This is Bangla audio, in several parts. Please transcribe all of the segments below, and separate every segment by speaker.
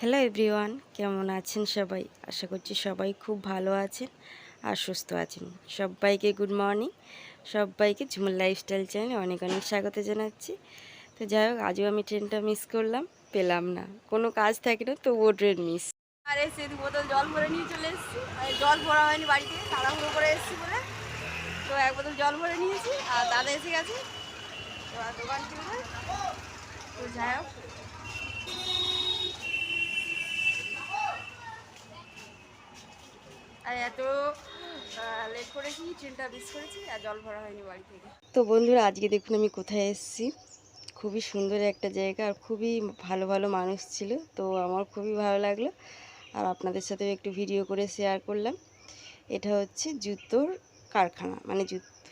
Speaker 1: হ্যালো এভরিওয়ান, কেমন আছেন সবাই? আশা করছি সবাই খুব ভালো আছেন আর সুস্থ আছেন। সবাইকে গুড মর্নিং, সবাইকে ঝুমুর লাইফস্টাইল চ্যানেলে অনেক অনেক স্বাগত জানাচ্ছি। তো যাই হোক, আজও আমি ট্রেনটা মিস করলাম, পেলাম না, কোনো কাজ থাকে না, তবুও ট্রেন মিস।
Speaker 2: আর এসে বোতল জল ভরে নিয়ে চলে এসেছি। জল ভরা হয়নি বাড়িতে, তাড়াহুড়ো করে এসেছি বলে তো এক বোতল জল ভরে নিয়েছি। আর দাদা এসে গেছে, তো আর দোকান খুলবে। তো যাই হোক, আর এত লেট করেছি, ট্রেনটা মিস করেছি আর জল ভরা হয়নি বাড়ি থেকে।
Speaker 1: তো বন্ধুরা, আজকে দেখুন আমি কোথায় এসেছি। খুবই সুন্দর একটা জায়গা আর খুবই ভালো ভালো মানুষ ছিল, তো আমার খুবই ভালো লাগলো। আর আপনাদের সাথেও একটু ভিডিও করে শেয়ার করলাম। এটা হচ্ছে জুতোর কারখানা, মানে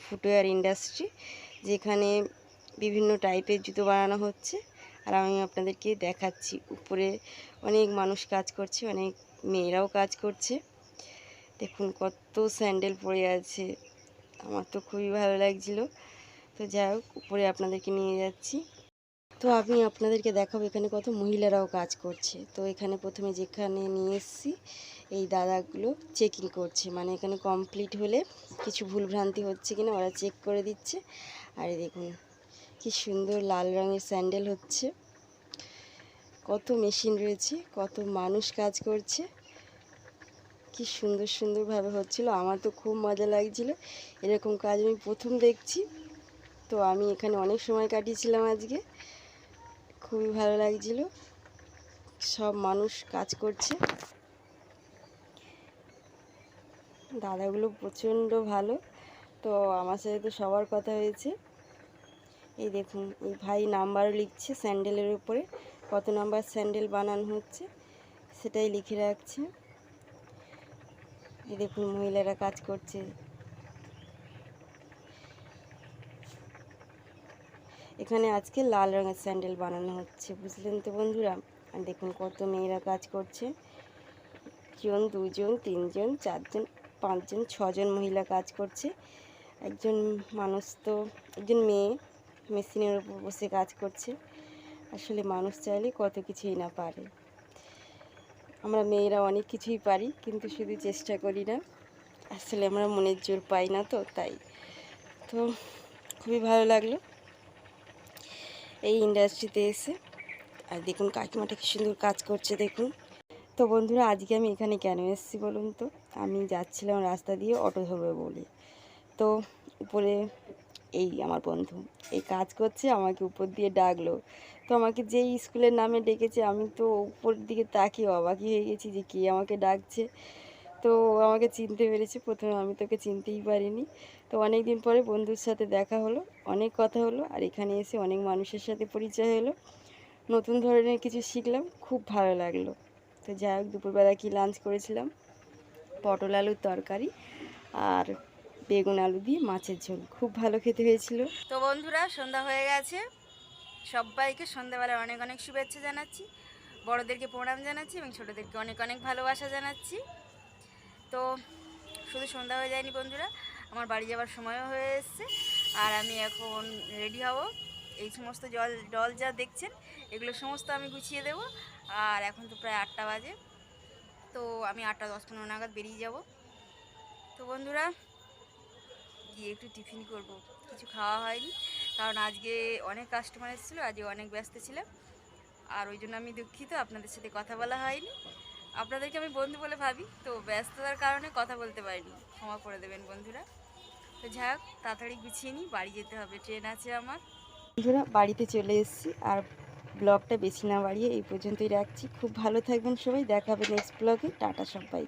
Speaker 1: ফুটওয়্যার ইন্ডাস্ট্রি, যেখানে বিভিন্ন টাইপের জুতো বানানো হচ্ছে। আর আমি আপনাদেরকে দেখাচ্ছি, উপরে অনেক মানুষ কাজ করছে, অনেক মেয়েরাও কাজ করছে। দেখুন কত স্যান্ডেল পরে আছে, আমার তো খুবই ভালো লাগছিল। তো যাই হোক, উপরে আপনাদেরকে নিয়ে যাচ্ছি। তো আমি আপনাদেরকে দেখাবো এখানে কত মহিলারাও কাজ করছে। তো এখানে প্রথমে যেখানে নিয়ে এসেছি, এই দাদাগুলো চেকিং করছে, মানে এখানে কমপ্লিট হলে কিছু ভুলভ্রান্তি হচ্ছে কিনা ওরা চেক করে দিচ্ছে। আর এই দেখুন কি সুন্দর লাল রঙের স্যান্ডেল হচ্ছে, কত মেশিন রয়েছে, কত মানুষ কাজ করছে, কি সুন্দর সুন্দরভাবে হচ্ছিল। আমার তো খুব মজা লাগছিল, এরকম কাজ আমি প্রথম দেখছি। তো আমি এখানে অনেক সময় কাটিয়েছিলাম আজকে, খুবই ভালো লাগছিল। সব মানুষ কাজ করছে, দাদাগুলো প্রচণ্ড ভালো। তো আমার সাথে তো সবার কথা হয়েছে। এই দেখুন, এই ভাই নাম্বারও লিখছে স্যান্ডেলের উপরে, কত নাম্বার স্যান্ডেল বানানো হচ্ছে সেটাই লিখে রাখছে। এই দেখুন মহিলারা কাজ করছে। এখানে আজকে লাল রঙের স্যান্ডেল বানানো হচ্ছে, বুঝলেন তো বন্ধুরা। আর দেখুন কত মেয়েরা কাজ করছে, জন, দুজন, তিনজন, চারজন, পাঁচজন, ছজন মহিলা কাজ করছে। একজন মানুষ, তো একজন মেয়ে মেশিনের উপর বসে কাজ করছে। আসলে মানুষ চাইলে কত কিছুই না পারে। আমরা মেয়েরা অনেক কিছুই পারি, কিন্তু শুধু চেষ্টা করি না। আসলে আমরা মনের জোর পাই না, তো তাই। তো খুবই ভালো লাগলো এই ইন্ডাস্ট্রিতে এসে। আর দেখুন কাকিমাটা কি সুন্দর কাজ করছে, দেখুন। তো বন্ধুরা, আজকে আমি এখানে কেন এসেছি বলুন তো। আমি যাচ্ছিলাম রাস্তা দিয়ে অটো ধরবে বলে, তো উপরে এই আমার বন্ধু এই কাজ করছে, আমাকে উপর দিয়ে ডাকলো। তো আমাকে যেই স্কুলের নামে ডেকেছে, আমি তো উপর দিকে তাকিয়ে অবাকই হয়ে গেছি যে কে আমাকে ডাকছে। তো ও আমাকে চিনতে পেরেছে, প্রথমে আমি তোকে চিনতেই পারিনি। তো অনেক দিন পরে বন্ধুর সাথে দেখা হলো, অনেক কথা হলো, আর এখানে এসে অনেক মানুষের সাথে পরিচয় হলো, নতুন ধরনের কিছু শিখলাম, খুব ভালো লাগলো। তো যাই হোক, দুপুরবেলা কি লাঞ্চ করেছিলাম, পটল আলুর তরকারি আর বেগুন আলু দিয়ে মাছের ঝোল, খুব ভালো খেতে হয়েছিল।
Speaker 2: তো বন্ধুরা, সন্ধ্যা হয়ে গেছে। সবাইকে সন্ধ্যাবেলায় অনেক অনেক শুভেচ্ছা জানাচ্ছি, বড়োদেরকে প্রণাম জানাচ্ছি এবং ছোটোদেরকে অনেক অনেক ভালোবাসা জানাচ্ছি। তো শুধু সন্ধ্যা হয়ে যায়নি বন্ধুরা, আমার বাড়ি যাওয়ার সময়ও হয়ে এসছে। আর আমি এখন রেডি হব। এই সমস্ত জল যা দেখছেন, এগুলো সমস্ত আমি গুছিয়ে দেব। আর এখন তো প্রায় 8টা বাজে, তো আমি 8:10-15 নাগাদ বেরিয়ে যাব। তো বন্ধুরা, গিয়ে একটু টিফিন করব, কিছু খাওয়া হয়নি, কারণ আজকে অনেক কাস্টমার এসেছিলো, আজকে অনেক ব্যস্ত ছিলাম। আর ওই জন্য আমি দুঃখিত, আপনাদের সাথে কথা বলা হয়নি। আপনাদেরকে আমি বন্ধু বলে ভাবি, তো ব্যস্ততার কারণে কথা বলতে পারিনি, ক্ষমা করে দেবেন বন্ধুরা। তো যাক, তাড়াতাড়ি গুছিয়ে নিই, বাড়ি যেতে হবে, ট্রেন আছে আমার।
Speaker 1: বন্ধুরা, বাড়িতে চলে এসেছি। আর ব্লগটা বেশি না বাড়িয়ে এই পর্যন্তই রাখছি। খুব ভালো থাকবেন সবাই, দেখা হবে নেক্সট ব্লগে। টাটা সবাই।